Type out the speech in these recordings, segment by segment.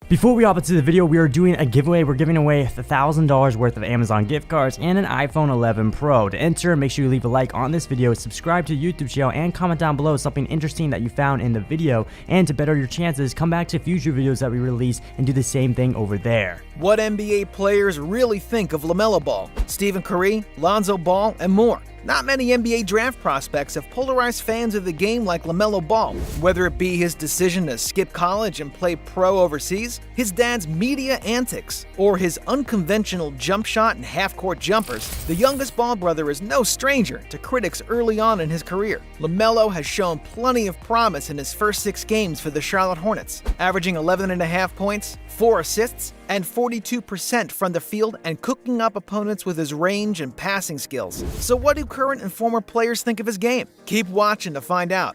Before we hop into the video, we are doing a giveaway. We're giving away $1,000 worth of Amazon gift cards and an iPhone 11 Pro. To enter, make sure you leave a like on this video, subscribe to the YouTube channel, and comment down below something interesting that you found in the video. And to better your chances, come back to future videos that we release and do the same thing over there. What NBA players really think of LaMelo Ball, Stephen Curry, Lonzo Ball, and more. Not many NBA draft prospects have polarized fans of the game like LaMelo Ball. Whether it be his decision to skip college and play pro overseas, his dad's media antics, or his unconventional jump shot and half-court jumpers, the youngest Ball brother is no stranger to critics early on in his career. LaMelo has shown plenty of promise in his first 6 games for the Charlotte Hornets, averaging 11.5 points, 4 assists, and 42% from the field, and cooking up opponents with his range and passing skills. So what do current and former players think of his game? Keep watching to find out.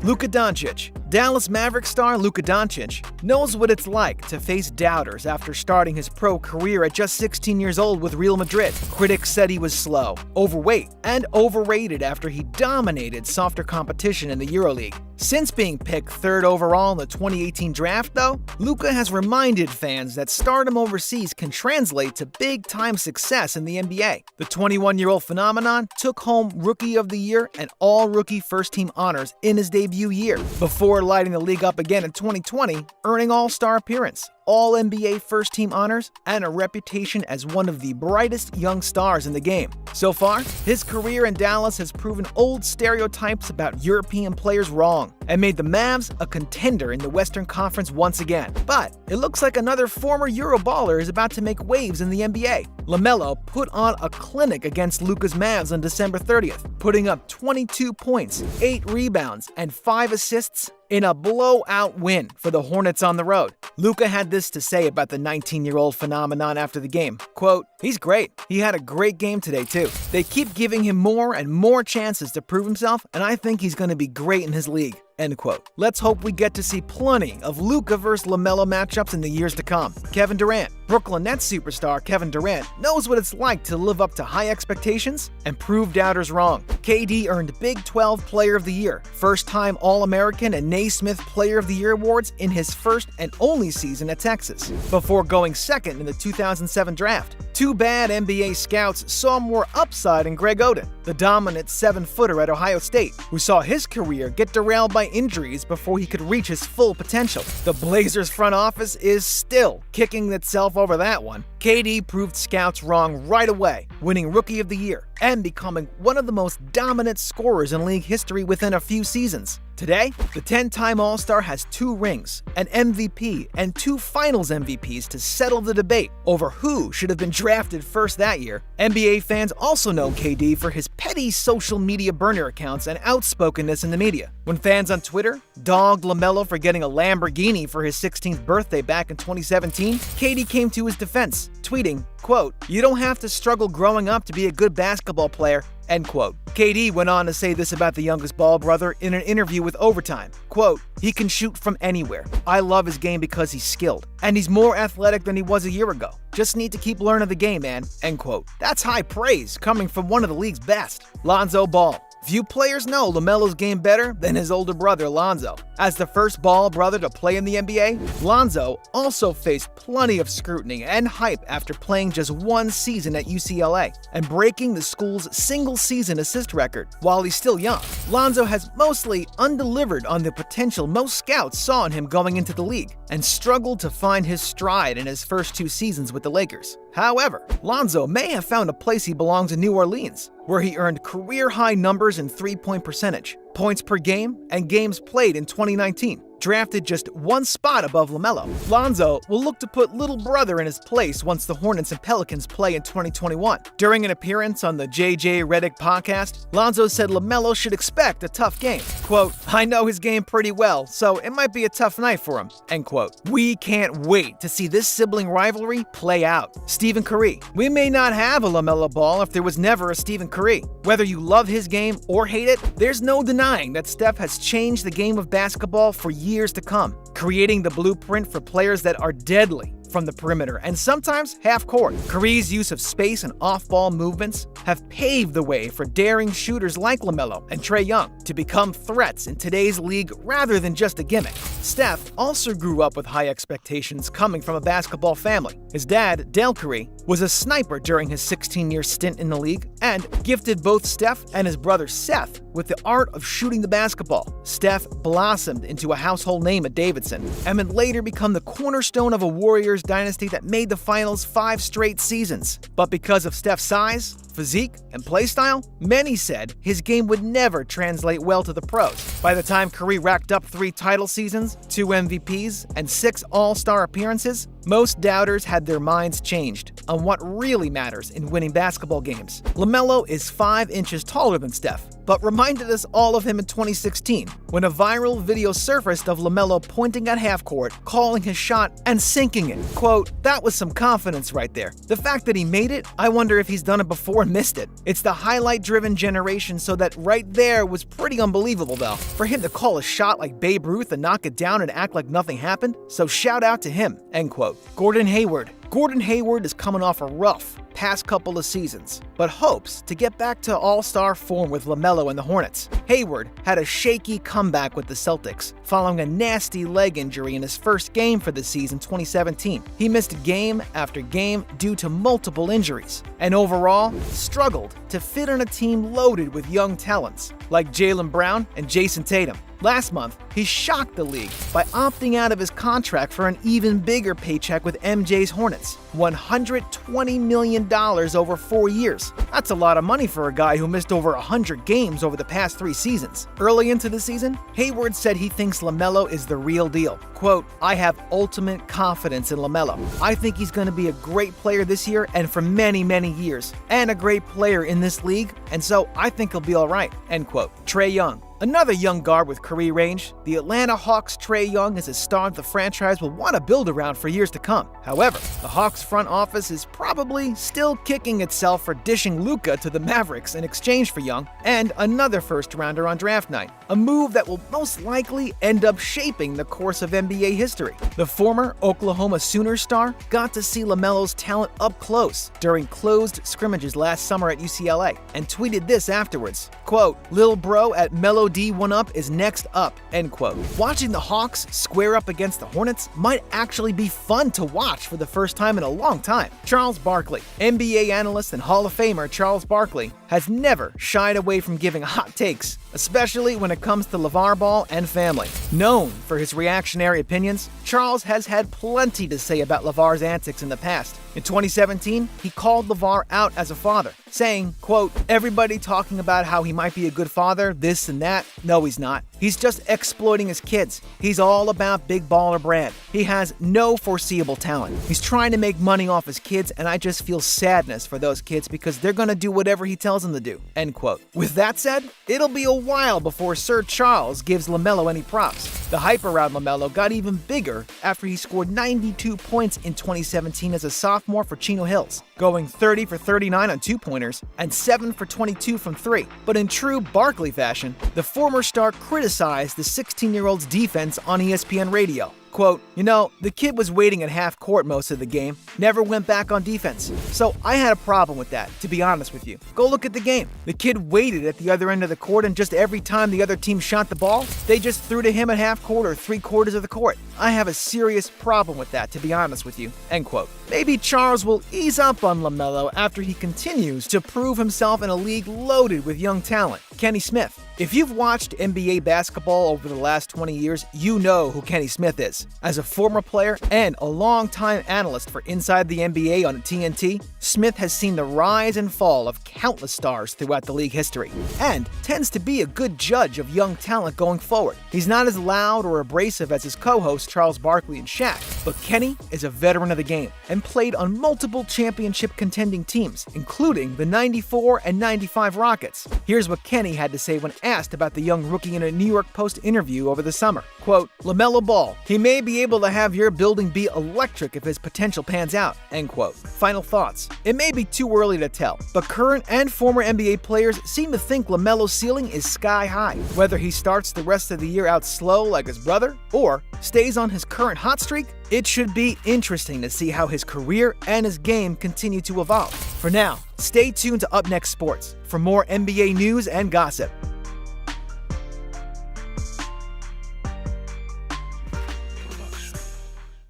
Luka Doncic. Dallas Mavericks star Luka Doncic knows what it's like to face doubters after starting his pro career at just 16 years old with Real Madrid. Critics said he was slow, overweight, and overrated after he dominated softer competition in the EuroLeague. Since being picked 3rd overall in the 2018 draft, though, Luka has reminded fans that stardom overseas can translate to big-time success in the NBA. The 21-year-old phenomenon took home Rookie of the Year and All-Rookie First-Team honors in his debut year, before lighting the league up again in 2020, earning All-Star appearance, All-NBA First-Team honors, and a reputation as one of the brightest young stars in the game. So far, his career in Dallas has proven old stereotypes about European players wrong, and made the Mavs a contender in the Western Conference once again. But it looks like another former Euroballer is about to make waves in the NBA. LaMelo put on a clinic against Luka's Mavs on December 30th, putting up 22 points, 8 rebounds, and 5 assists in a blowout win for the Hornets on the road. Luka had this to say about the 19-year-old phenomenon after the game. Quote, "He's great. He had a great game today too. They keep giving him more and more chances to prove himself, and I think he's going to be great in his league." End quote. Let's hope we get to see plenty of Luka vs. LaMelo matchups in the years to come. Kevin Durant. Brooklyn Nets superstar Kevin Durant knows what it's like to live up to high expectations and prove doubters wrong. KD earned Big 12 Player of the Year, first-time All-American and Naismith Player of the Year awards in his first and only season at Texas, before going second in the 2007 draft. Too bad NBA scouts saw more upside in Greg Oden, the dominant 7-footer at Ohio State, who saw his career get derailed by injuries before he could reach his full potential. The Blazers front office is still kicking itself over that one. KD proved scouts wrong right away, winning Rookie of the Year and becoming one of the most dominant scorers in league history within a few seasons. Today, the 10-time All-Star has 2 rings, an MVP, and 2 Finals MVPs to settle the debate over who should have been drafted first that year. NBA fans also know KD for his petty social media burner accounts and outspokenness in the media. When fans on Twitter dogged LaMelo for getting a Lamborghini for his 16th birthday back in 2017, KD came to his defense, tweeting, quote, "You don't have to struggle growing up to be a good basketball player." End quote. KD went on to say this about the youngest Ball brother in an interview with Overtime. Quote, "He can shoot from anywhere. I love his game because he's skilled. And he's more athletic than he was a year ago. Just need to keep learning the game, man." End quote. That's high praise coming from one of the league's best. Lonzo Ball. Few players know LaMelo's game better than his older brother Lonzo. As the first Ball brother to play in the NBA, Lonzo also faced plenty of scrutiny and hype after playing just 1 season at UCLA and breaking the school's single-season assist record. While he's still young, Lonzo has mostly undelivered on the potential most scouts saw in him going into the league, and struggled to find his stride in his first 2 seasons with the Lakers. However, Lonzo may have found a place he belongs in New Orleans, where he earned career-high numbers in three-point percentage, points per game, and games played in 2019. Drafted just 1 spot above LaMelo, Lonzo will look to put little brother in his place once the Hornets and Pelicans play in 2021. During an appearance on the JJ Redick podcast, Lonzo said LaMelo should expect a tough game. Quote, "I know his game pretty well, so it might be a tough night for him." End quote. We can't wait to see this sibling rivalry play out. Stephen Curry. We may not have a LaMelo Ball if there was never a Stephen Curry. Whether you love his game or hate it, there's no denying that Steph has changed the game of basketball for years to come, creating the blueprint for players that are deadly from the perimeter and sometimes half court. Curry's use of space and off-ball movements have paved the way for daring shooters like LaMelo and Trey Young to become threats in today's league rather than just a gimmick. Steph also grew up with high expectations coming from a basketball family. His dad, Dale Curry, was a sniper during his 16-year stint in the league and gifted both Steph and his brother Seth with the art of shooting the basketball. Steph blossomed into a household name at Davidson and would later become the cornerstone of a Warriors dynasty that made the finals 5 straight seasons. But because of Steph's size, physique, and playstyle, many said his game would never translate well to the pros. By the time Curry racked up 3 title seasons, 2 MVPs, and 6 All-Star appearances, most doubters had their minds changed on what really matters in winning basketball games. LaMelo is 5 inches taller than Steph, but reminded us all of him in 2016 when a viral video surfaced of LaMelo pointing at half court, calling his shot, and sinking it. Quote, "That was some confidence right there. The fact that he made it, I wonder if he's done it before and missed it. It's the highlight-driven generation, so that right there was pretty unbelievable though. For him to call a shot like Babe Ruth and knock it down and act like nothing happened, so shout out to him." End quote. Gordon Hayward. Gordon Hayward is coming off a rough past couple of seasons, but hopes to get back to all-star form with LaMelo and the Hornets. Hayward had a shaky comeback with the Celtics following a nasty leg injury in his first game for the season 2017. He missed game after game due to multiple injuries, and overall struggled to fit on a team loaded with young talents like Jaylen Brown and Jason Tatum. Last month, he shocked the league by opting out of his contract for an even bigger paycheck with MJ's Hornets, $120 million over 4 years. That's a lot of money for a guy who missed over 100 games over the past 3 seasons. Early into the season, Hayward said he thinks LaMelo is the real deal. Quote, "I have ultimate confidence in LaMelo. I think he's going to be a great player this year and for many, many years, and a great player in this league, and so I think he'll be all right." End quote. Trey Young. Another young guard with Curry range, the Atlanta Hawks' Trey Young is a star the franchise will want to build around for years to come. However, the Hawks front office is probably still kicking itself for dishing Luka to the Mavericks in exchange for Young and another first-rounder on draft night, a move that will most likely end up shaping the course of NBA history. The former Oklahoma Sooners star got to see LaMelo's talent up close during closed scrimmages last summer at UCLA and tweeted this afterwards, quote, "Lil bro at Melo D1 Up is next up," end quote. Watching the Hawks square up against the Hornets might actually be fun to watch for the first time in a long time. Charles Barkley, NBA analyst and Hall of Famer Charles Barkley, has never shied away from giving hot takes, especially when it comes to LaVar Ball and family. Known for his reactionary opinions, Charles has had plenty to say about LaVar's antics in the past. In 2017, he called LaVar out as a father, saying, quote, "Everybody talking about how he might be a good father, this and that. No, he's not. He's just exploiting his kids. He's all about big baller brand. He has no foreseeable talent. He's trying to make money off his kids, and I just feel sadness for those kids because they're gonna do whatever he tells them to do," end quote. With that said, it'll be a while before Sir Charles gives LaMelo any props. The hype around LaMelo got even bigger after he scored 92 points in 2017 as a sophomore for Chino Hills, going 30 for 39 on 2-pointers and 7 for 22 from 3. But in true Barkley fashion, the former star criticized the 16-year-old's defense on ESPN radio. Quote, "You know, the kid was waiting at half court most of the game, never went back on defense. So I had a problem with that, to be honest with you. Go look at the game. The kid waited at the other end of the court, and just every time the other team shot the ball, they just threw to him at half court or 3/4 of the court. I have a serious problem with that, to be honest with you," end quote. Maybe Charles will ease up on LaMelo after he continues to prove himself in a league loaded with young talent. Kenny Smith. If you've watched NBA basketball over the last 20 years, you know who Kenny Smith is. As a former player and a longtime analyst for Inside the NBA on TNT, Smith has seen the rise and fall of countless stars throughout the league history, and tends to be a good judge of young talent going forward. He's not as loud or abrasive as his co-hosts Charles Barkley and Shaq, but Kenny is a veteran of the game and played on multiple championship contending teams, including the 94 and 95 Rockets. Here's what Kenny had to say when asked about the young rookie in a New York Post interview over the summer. Quote, "LaMelo Ball, he may be able to have your building be electric if his potential pans out," end quote. Final thoughts. It may be too early to tell, but current and former NBA players seem to think LaMelo's ceiling is sky high. Whether he starts the rest of the year out slow like his brother, or stays on his current hot streak, It should be interesting to see how his career and his game continue to evolve. For now, stay tuned to UpNext Sports for more NBA news and gossip.